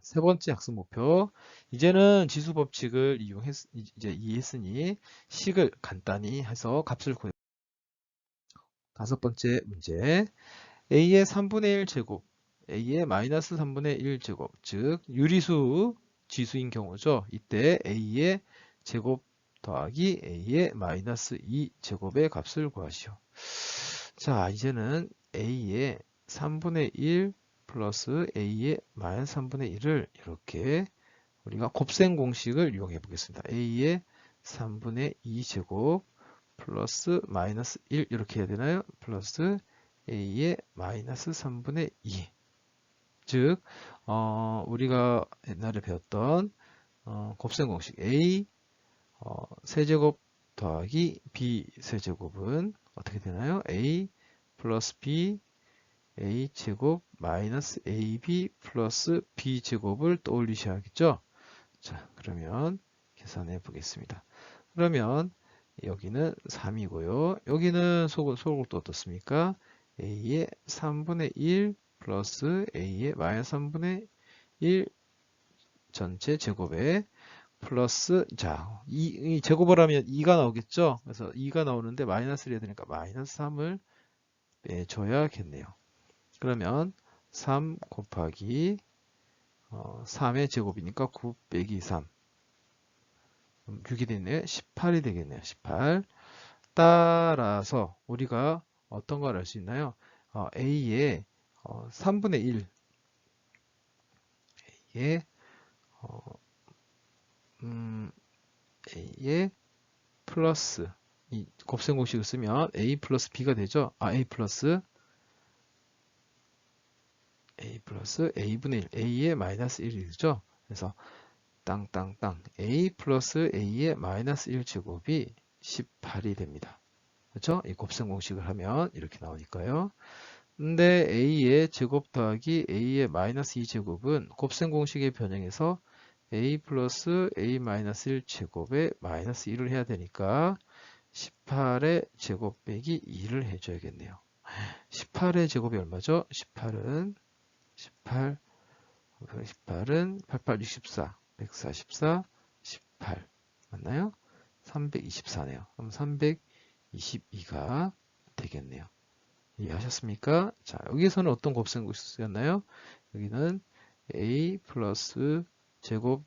세 번째 학습 목표. 이제는 지수 법칙을 이제 이해했으니 식을 간단히 해서 값을 구해. 다섯 번째 문제. a의 3분의 1 제곱, a의 마이너스 3분의 1 제곱, 즉 유리수 지수인 경우죠. 이때 a의 제곱 더하기 a의 마이너스 2 제곱의 값을 구하시오. 자, 이제는 a의 3분의 1 플러스 a의 마이너스 3분의 1을 이렇게 우리가 곱셈 공식을 이용해 보겠습니다. a의 3분의 2 제곱 플러스 마이너스 1 이렇게 해야 되나요? 플러스 a의 마이너스 3분의 2. 즉 우리가 옛날에 배웠던 곱셈 공식 a 세제곱 더하기 b 세제곱은 어떻게 되나요? a 플러스 b a 제곱 마이너스 ab 플러스 b 제곱을 떠올리셔야겠죠? 자, 그러면 계산해 보겠습니다. 그러면 여기는 3이고요. 여기는 소극도 어떻습니까? a의 3분의 1 플러스 a의 마이너스 3분의 1 전체 제곱에 플러스, 자, 이 제곱을 하면 2가 나오겠죠? 그래서 2가 나오는데 마이너스를 해야 되니까 마이너스 3을 빼줘야겠네요. 그러면 3 곱하기 3의 제곱이니까 9 빼기 3. 6이 되네요. 18이 되겠네요. 18. 따라서 우리가 어떤 걸 알 수 있나요? A의 3분의 1, A의 A의 플러스 이 곱셈 공식을 쓰면 A 플러스 B가 되죠. A 플러스 A분의 1, A의 마이너스 1이 되죠. 그래서 땅땅땅 A 플러스 A의 마이너스 1 제곱이 18이 됩니다. 그렇죠? 이 곱셈 공식을 하면 이렇게 나오니까요. 근데 a의 제곱 더하기 a의 마이너스 2제곱은 곱셈 공식에 변형해서 a 플러스 a 마이너스 1 제곱에 마이너스 1을 해야 되니까 18의 제곱 빼기 2를 해줘야겠네요. 18의 제곱이 얼마죠? 18은 88은 64, 144, 18 맞나요? 324네요. 그럼 322가 되겠네요. 이해하셨습니까? 자, 여기서는 어떤 곱셈공식 쓰였나요? 여기는 a 플러스 제곱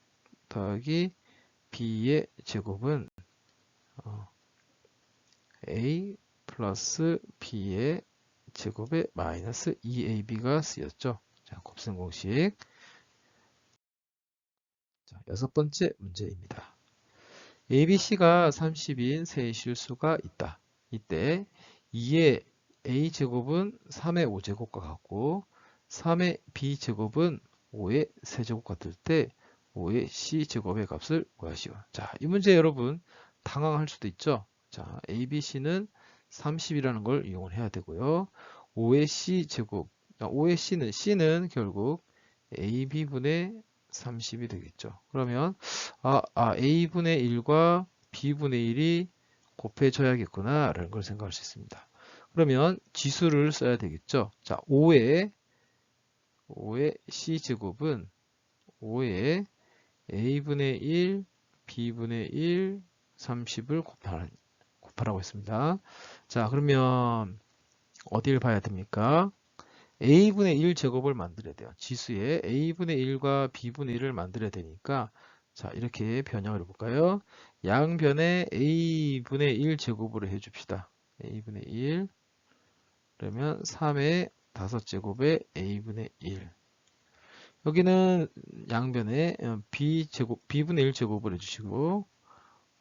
더하기 b의 제곱은 a 플러스 b의 제곱에 마이너스 2ab가 쓰였죠. 자, 곱셈공식. 자, 여섯 번째 문제입니다. ABC가 30인 세 실수가 있다. 이때 2의 A제곱은 3의 5제곱과 같고 3의 B제곱은 5의 세제곱 같을 때 5의 C제곱의 값을 구하시오. 자, 이 문제 여러분 당황할 수도 있죠. 자, ABC는 30이라는 걸 이용을 해야 되고요. 5의 C제곱, 5의 C는 결국 AB분의 30이 되겠죠. 그러면 A분의 1과 B분의 1이 곱해져야겠구나 라는 걸 생각할 수 있습니다. 그러면 지수를 써야 되겠죠. 자, 5의 C제곱은 5의 A분의 1, B분의 1, 30을 곱하라고 했습니다. 자, 그러면 어디를 봐야 됩니까? A분의 1 제곱을 만들어야 돼요. 지수에 A분의 1과 B분의 1을 만들어야 되니까 자, 이렇게 변형을 해볼까요? 양변에 A분의 1 제곱으로 해줍시다. A분의 1 그러면 3의 5제곱에 A분의 1 여기는 양변에 B분의 1 제곱을 해주시고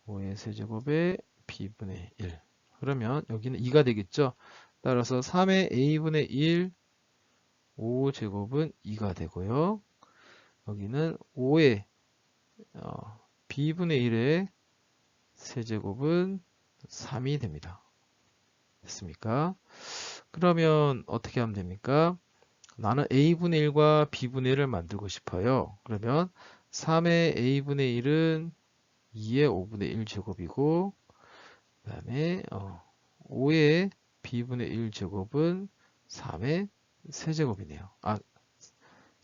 5의 세제곱에 B분의 1 그러면 여기는 2가 되겠죠? 따라서 3의 A분의 1 5제곱은 2가 되고요. 여기는 5의 B분의 1의 세제곱은 3이 됩니다. 됐습니까? 그러면 어떻게 하면 됩니까? 나는 A분의 1과 B분의 1을 만들고 싶어요. 그러면 3의 A분의 1은 2의 5분의 1 제곱이고 그 다음에 5의 B분의 1 제곱은 3의 세제곱이네요.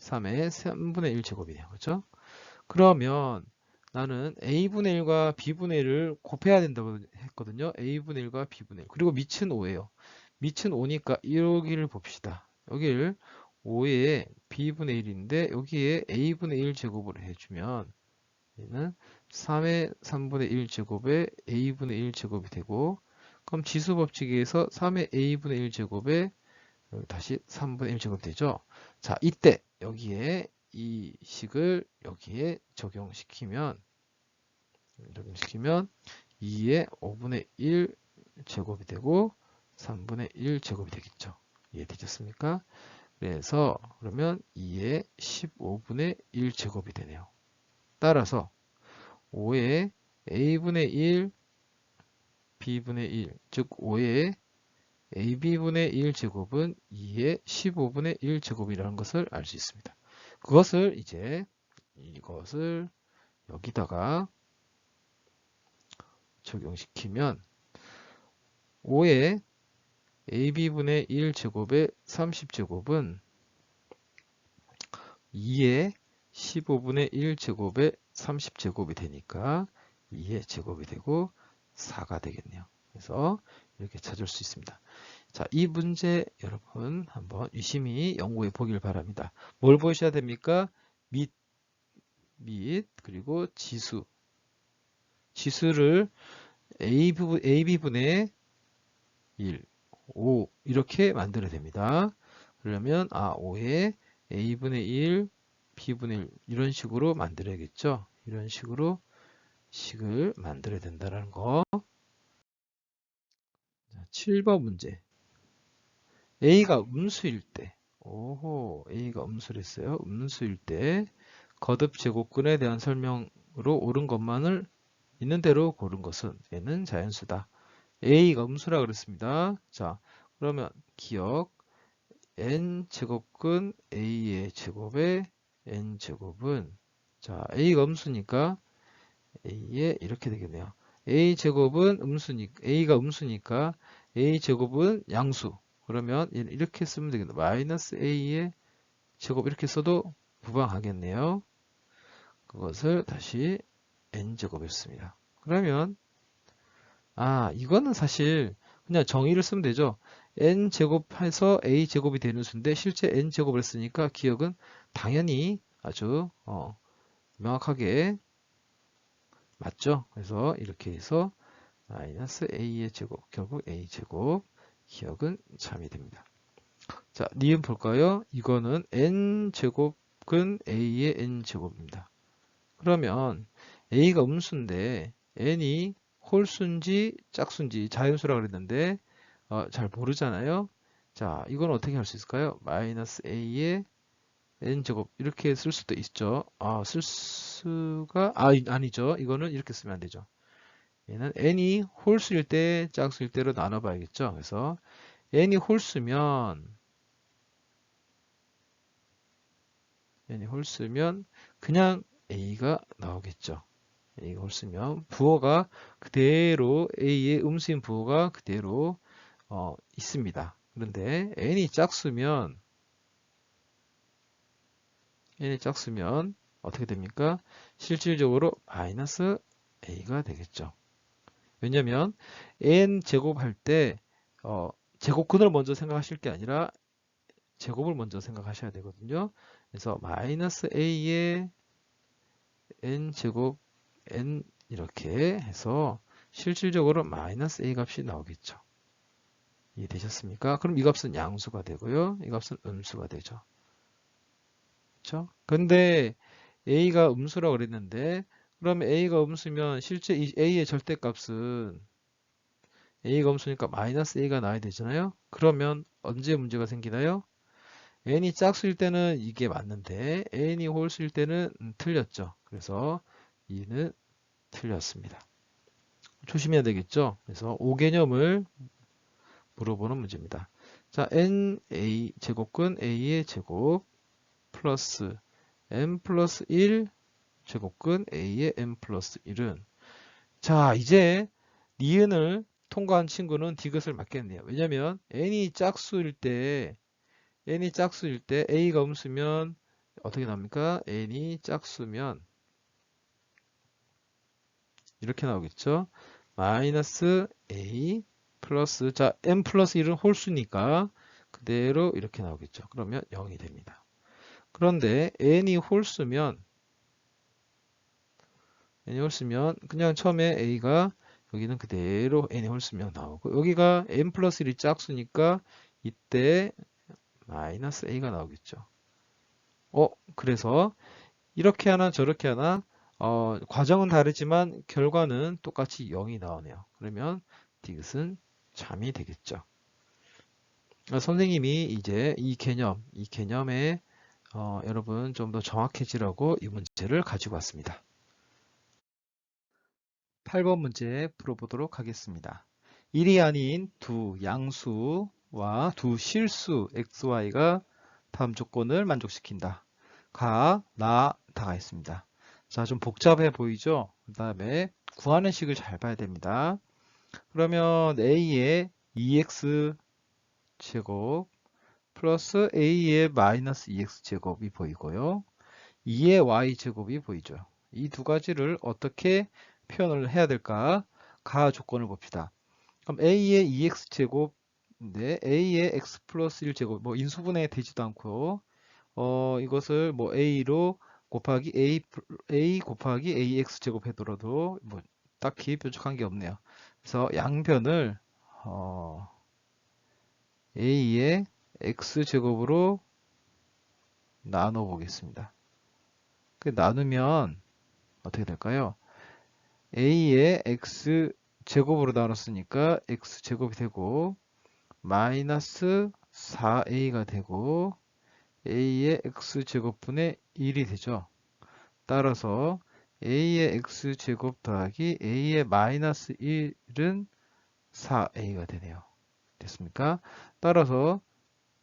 3의 3분의 1 제곱이네요. 그렇죠? 그러면 나는 a분의 1과 b분의 1을 곱해야 된다고 했거든요. a분의 1과 b분의 1. 그리고 밑은 5예요. 밑은 5니까 여기를 봅시다. 여기를 5에 b분의 1인데 여기에 a분의 1 제곱을 해주면 얘는 3의 3분의 1 제곱에 a분의 1 제곱이 되고, 그럼 지수 법칙에 의해서 3의 a분의 1 제곱에 여기 다시 3분의 1 제곱 되죠. 자, 이때 여기에 이 식을 여기에 적용시키면 2의 5분의 1 제곱이 되고 3분의 1 제곱이 되겠죠. 이해되셨습니까? 그래서 그러면 2의 15분의 1 제곱이 되네요. 따라서 5의 a분의 1, b분의 1, 즉 5의 ab분의 1 제곱은 2의 15분의 1 제곱이라는 것을 알 수 있습니다. 그것을 이제 이것을 여기다가 적용시키면 5의 ab분의 1 제곱의 30제곱은 2의 15분의 1 제곱의 30제곱이 되니까 2의 제곱이 되고 4가 되겠네요. 그래서 이렇게 찾을 수 있습니다. 자, 이 문제 여러분 한번 유심히 연구해 보길 바랍니다. 뭘 보셔야 됩니까? 밑, 그리고 지수를 AB분의 1, 5 이렇게 만들어야 됩니다. 그러면 5에 A분의 1, B분의 1 이런 식으로 만들어야겠죠. 이런 식으로 식을 만들어야 된다는 거. 자, 7번 문제. A가 음수일 때, A가 음수랬어요. 음수일 때 거듭 제곱근에 대한 설명으로 옳은 것만을 있는 대로 고른 것은 얘는 자연수다. A가 음수라 그랬습니다. 자, 그러면 기억 n제곱근 A의 제곱에 n제곱은, 자, A가 음수니까 A에 이렇게 되겠네요. A제곱은 A가 음수니까 A제곱은 양수. 그러면 얘는 이렇게 쓰면 되겠네요. 마이너스 A의 제곱 이렇게 써도 무방하겠네요. 그것을 다시 n제곱했습니다. 그러면 이거는 사실 그냥 정의를 쓰면 되죠. n제곱해서 a제곱이 되는 수인데 실제 n제곱을 했으니까 기억은 당연히 아주 명확하게 맞죠. 그래서 이렇게 해서 마이너스 a의 제곱, 결국 a제곱, 기억은 참이 됩니다. 자, 니은 볼까요? 이거는 n제곱은 a의 n제곱입니다. 그러면 a가 음수인데 n이 홀수인지 짝수인지 자연수라고 그랬는데 잘 모르잖아요. 자, 이건 어떻게 할 수 있을까요? 마이너스 a의 n제곱 이렇게 쓸 수도 있죠. 쓸 수가 아니죠. 이거는 이렇게 쓰면 안 되죠. 얘는 n이 홀수일 때 짝수일 때로 나눠봐야겠죠. 그래서 n이 홀수면 그냥 a가 나오겠죠. A가 홀수면 부호가 그대로 A의 음수인 부호가 그대로 있습니다. 그런데 n이 짝수면 어떻게 됩니까? 실질적으로 마이너스 A가 되겠죠. 왜냐면 n 제곱할 때 제곱근을 먼저 생각하실 게 아니라 제곱을 먼저 생각하셔야 되거든요. 그래서 마이너스 A의 n제곱 n 이렇게 해서 실질적으로 마이너스 a 값이 나오겠죠. 이해되셨습니까? 그럼 이 값은 양수가 되고요. 이 값은 음수가 되죠. 그렇죠? 근데 a가 음수라고 그랬는데 그러면 a가 음수면 실제 이 a의 절대값은 a가 음수니까 마이너스 a가 나와야 되잖아요. 그러면 언제 문제가 생기나요? n이 짝수일 때는 이게 맞는데 n이 홀수일 때는 틀렸죠. 그래서 이는 틀렸습니다. 조심해야 되겠죠. 그래서 5개념을 물어보는 문제입니다. 자, NA 제곱근 A의 제곱 플러스 M 플러스 1 제곱근 A의 M 플러스 1은, 자, 이제 니은을 통과한 친구는 디귿을 맞겠네요. 왜냐면 n이 짝수일 때 A가 음수면 어떻게 나옵니까? n이 짝수면 이렇게 나오겠죠? 마이너스 a 플러스, 자, n 플러스 1은 홀수니까 그대로 이렇게 나오겠죠. 그러면 0이 됩니다. 그런데 n이 홀수면 그냥 처음에 a가 여기는 그대로 n이 홀수면 나오고, 여기가 n 플러스 1이 짝수니까 이때 마이너스 a가 나오겠죠. 그래서 이렇게 하나 저렇게 하나 과정은 다르지만 결과는 똑같이 0이 나오네요. 그러면 디귿은 잠이 되겠죠. 선생님이 이제 이 개념에 여러분 좀 더 정확해지라고 이 문제를 가지고 왔습니다. 8번 문제 풀어보도록 하겠습니다. 1이 아닌 두 양수와 두 실수 xy가 다음 조건을 만족시킨다. 다가 있습니다. 자, 좀 복잡해 보이죠? 그 다음에 구하는 식을 잘 봐야 됩니다. 그러면 a의 2x 제곱 플러스 a의 마이너스 2x 제곱이 보이고요. 2의 y 제곱이 보이죠. 이 두 가지를 어떻게 표현을 해야 될까? 가 조건을 봅시다. 그럼 a의 2x 제곱인데 a의 x 플러스 1 제곱, 뭐 인수분해 되지도 않고 이것을 뭐 a로 곱하기 a 곱하기 ax 제곱 해더라도 뭐 딱히 뾰족한 게 없네요. 그래서 양변을 a의 x 제곱으로 나눠 보겠습니다. 그 나누면 어떻게 될까요? a의 x 제곱으로 나눴으니까 x 제곱이 되고 마이너스 4a가 되고 a의 x 제곱분의 1이 되죠. 따라서 a의 x 제곱 더하기 a의 마이너스 1은 4a가 되네요. 됐습니까? 따라서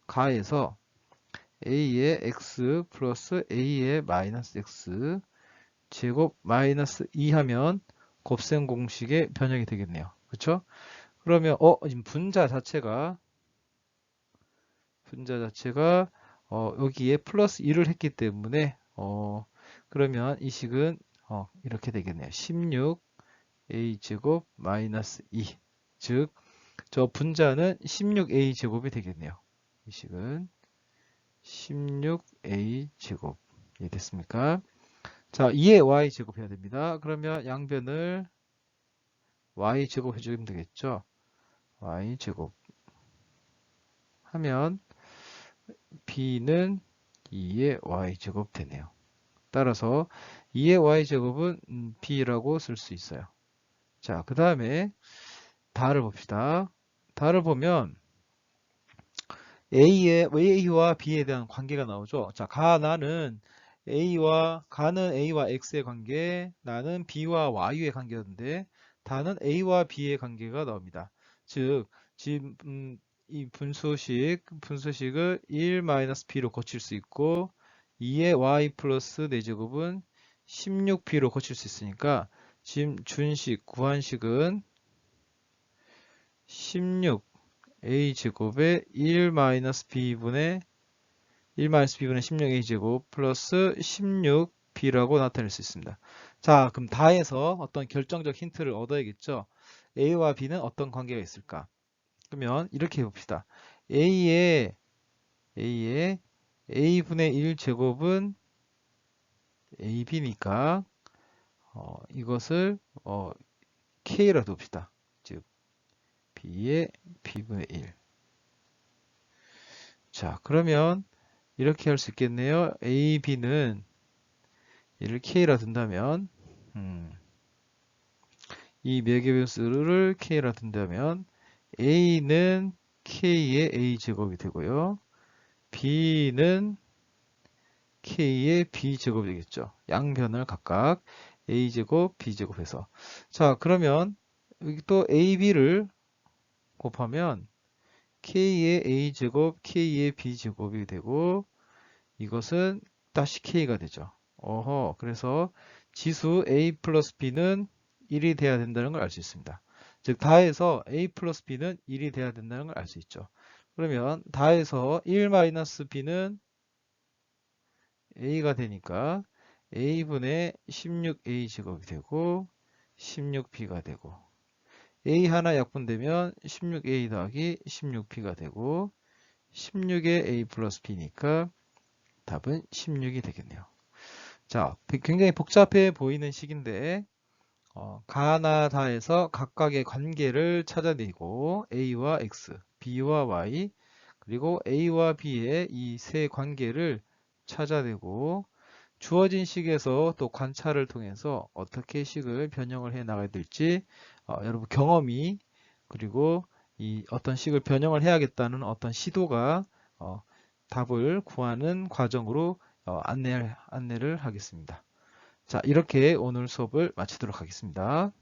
가에서 a의 x 플러스 a의 마이너스 x 제곱 마이너스 2 하면 곱셈 공식에 변형이 되겠네요. 그렇죠? 그러면 지금 분자 자체가 여기에 플러스 1을 했기 때문에 그러면 이 식은 이렇게 되겠네요. 16a 제곱 마이너스 2. 즉, 저 분자는 16a 제곱이 되겠네요. 이 식은 16a 제곱. 이해됐습니까? 자, 2의 y 제곱 해야 됩니다. 그러면 양변을 y 제곱 해주면 되겠죠. y 제곱 하면 b는 2의 y 제곱 되네요. 따라서 2의 y 제곱은 b라고 쓸 수 있어요. 자, 그 다음에 다를 봅시다. 다를 보면 A와 B에 대한 관계가 나오죠. 자, 가는 A와 X의 관계, 나는 B와 Y의 관계였는데 다는 A와 B의 관계가 나옵니다. 즉, 지금 이 분수식을 1-B로 고칠 수 있고 2의 Y 플러스 4제곱은 16B로 고칠 수 있으니까 지금 구한식은 16a 제곱에 1-b분의 16a 제곱 플러스 16b라고 나타낼 수 있습니다. 자, 그럼 다해서 어떤 결정적 힌트를 얻어야겠죠. a와 b는 어떤 관계가 있을까? 그러면 이렇게 해봅시다. a의 a분의 1 제곱은 ab니까 이것을 k라 둡시다. 즉 b의 b분의 1. 자, 그러면 이렇게 할 수 있겠네요. a, b는 얘를 k라 둔다면 이 매개변수를 k라 둔다면 a는 k의 a 제곱이 되고요. b는 k의 b 제곱이 되겠죠. 양변을 각각 a 제곱, b 제곱 해서. 자, 그러면 여기 또 a, b를 곱하면 k의 a 제곱, k의 b 제곱이 되고 이것은 다시 k가 되죠. 그래서 지수 a 플러스 b는 1이 돼야 된다는 걸 알 수 있습니다. 즉 다해서 a 플러스 b는 1이 돼야 된다는 걸 알 수 있죠. 그러면 다해서 1-b는 a가 되니까 a분의 16a 제곱이 되고 16b가 되고 a 하나 약분되면 16a 더하기 16b가 되고 16에 a 플러스 b니까 답은 16이 되겠네요. 자, 굉장히 복잡해 보이는 식인데 가나다에서 각각의 관계를 찾아내고 a와 x, b와 y, 그리고 a와 b의 이 세 관계를 찾아내고 주어진 식에서 또 관찰을 통해서 어떻게 식을 변형을 해 나가야 될지 여러분 경험이 그리고 이 어떤 식을 변형을 해야겠다는 어떤 시도가 답을 구하는 과정으로 안내를 하겠습니다. 자, 이렇게 오늘 수업을 마치도록 하겠습니다.